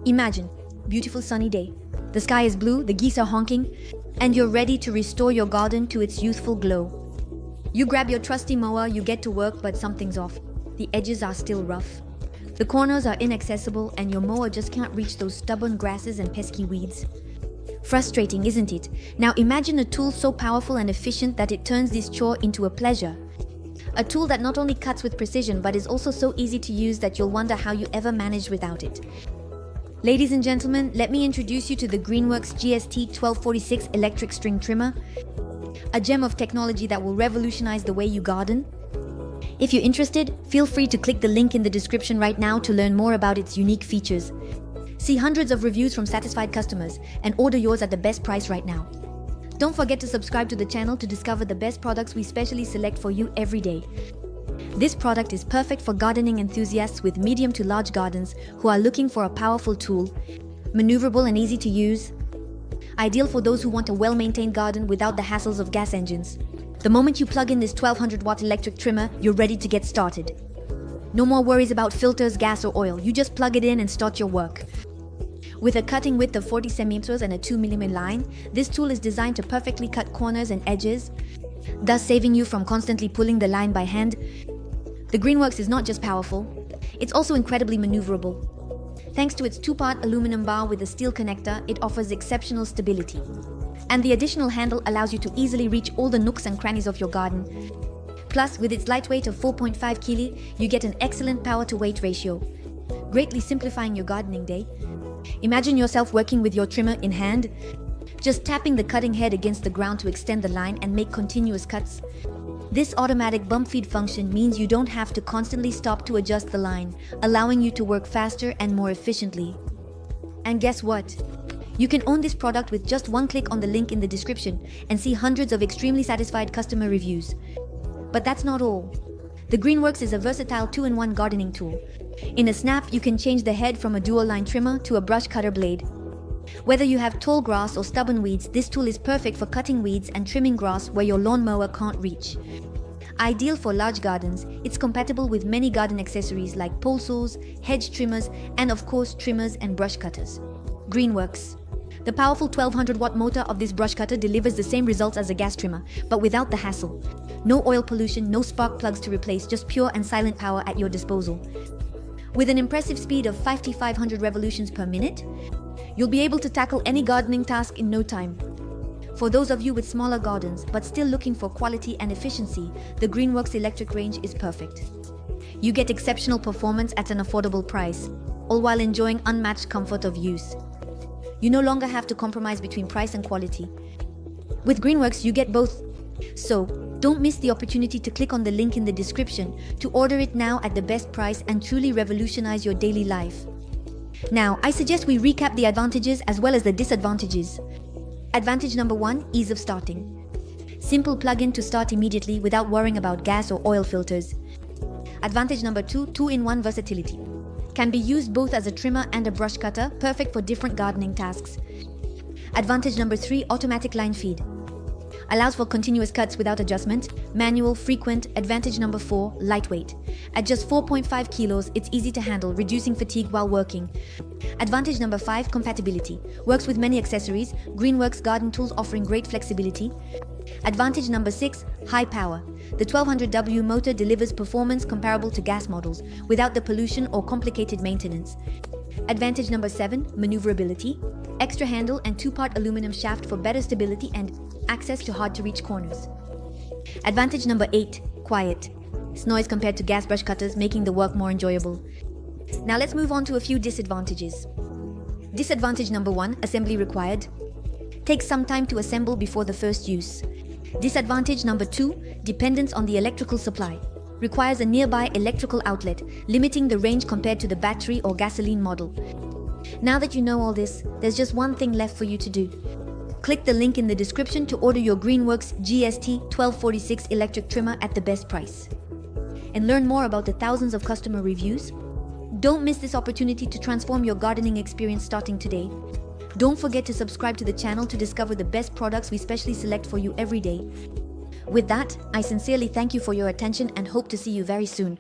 Imagine, beautiful sunny day. The sky is blue, the geese are honking, and you're ready to restore your garden to its youthful glow. You grab your trusty mower, you get to work, but something's off. The edges are still rough. The corners are inaccessible, and your mower just can't reach those stubborn grasses and pesky weeds. Frustrating, isn't it? Now imagine a tool so powerful and efficient that it turns this chore into a pleasure. A tool that not only cuts with precision, but is also so easy to use that you'll wonder how you ever managed without it. Ladies and gentlemen, let me introduce you to the Greenworks GST1246 electric string trimmer, a gem of technology that will revolutionize the way you garden. If you're interested, feel free to click the link in the description right now to learn more about its unique features. See hundreds of reviews from satisfied customers and order yours at the best price right now. Don't forget to subscribe to the channel to discover the best products we specially select for you every day. This product is perfect for gardening enthusiasts with medium to large gardens who are looking for a powerful tool, maneuverable and easy to use. Ideal for those who want a well-maintained garden without the hassles of gas engines. The moment you plug in this 1200-watt electric trimmer, you're ready to get started. No more worries about filters, gas or oil. You just plug it in and start your work. With a cutting width of 40 centimeters and a 2mm line, this tool is designed to perfectly cut corners and edges, thus saving you from constantly pulling the line by hand. The Greenworks is not just powerful, it's also incredibly maneuverable. Thanks to its two-part aluminum bar with a steel connector, it offers exceptional stability. And the additional handle allows you to easily reach all the nooks and crannies of your garden. Plus, with its light weight of 4.5 kg, you get an excellent power-to-weight ratio, greatly simplifying your gardening day. Imagine yourself working with your trimmer in hand, just tapping the cutting head against the ground to extend the line and make continuous cuts. This automatic bump feed function means you don't have to constantly stop to adjust the line, allowing you to work faster and more efficiently. And guess what? You can own this product with just one click on the link in the description and see hundreds of extremely satisfied customer reviews. But that's not all. The Greenworks is a versatile 2-in-1 gardening tool. In a snap, you can change the head from a dual-line trimmer to a brush cutter blade. Whether you have tall grass or stubborn weeds, this tool is perfect for cutting weeds and trimming grass where your lawnmower can't reach. Ideal for large gardens, it's compatible with many garden accessories like pole saws, hedge trimmers, and of course trimmers and brush cutters. Greenworks. The powerful 1200-watt motor of this brush cutter delivers the same results as a gas trimmer, but without the hassle. No oil pollution, no spark plugs to replace, just pure and silent power at your disposal. With an impressive speed of 5,500 revolutions per minute, you'll be able to tackle any gardening task in no time. For those of you with smaller gardens but still looking for quality and efficiency, the Greenworks electric range is perfect. You get exceptional performance at an affordable price, all while enjoying unmatched comfort of use. You no longer have to compromise between price and quality. With Greenworks, you get both. So, don't miss the opportunity to click on the link in the description to order it now at the best price and truly revolutionize your daily life. Now, I suggest we recap the advantages as well as the disadvantages. Advantage number 1, ease of starting. Simple plug-in to start immediately without worrying about gas or oil filters. Advantage number 2, 2-in-1 versatility. Can be used both as a trimmer and a brush cutter, perfect for different gardening tasks. Advantage number 3, automatic line feed. Allows for continuous cuts without adjustment, manual, frequent. Advantage number 4, lightweight. At just 4.5 kilos, it's easy to handle, reducing fatigue while working. Advantage number 5, compatibility. Works with many accessories, Greenworks garden tools offering great flexibility. Advantage number 6, high power. The 1200W motor delivers performance comparable to gas models, without the pollution or complicated maintenance. Advantage number 7, maneuverability. Extra handle and 2-part aluminum shaft for better stability and access to hard-to-reach corners. Advantage number 8, quiet. It's noise compared to gas brush cutters, making the work more enjoyable. Now let's move on to a few disadvantages. Disadvantage number 1, assembly required. Takes some time to assemble before the first use. Disadvantage number 2, dependence on the electrical supply. Requires a nearby electrical outlet, limiting the range compared to the battery or gasoline model. Now that you know all this, there's just one thing left for you to do. Click the link in the description to order your Greenworks GST1246 electric trimmer at the best price. And learn more about the thousands of customer reviews. Don't miss this opportunity to transform your gardening experience starting today. Don't forget to subscribe to the channel to discover the best products we specially select for you every day. With that, I sincerely thank you for your attention and hope to see you very soon.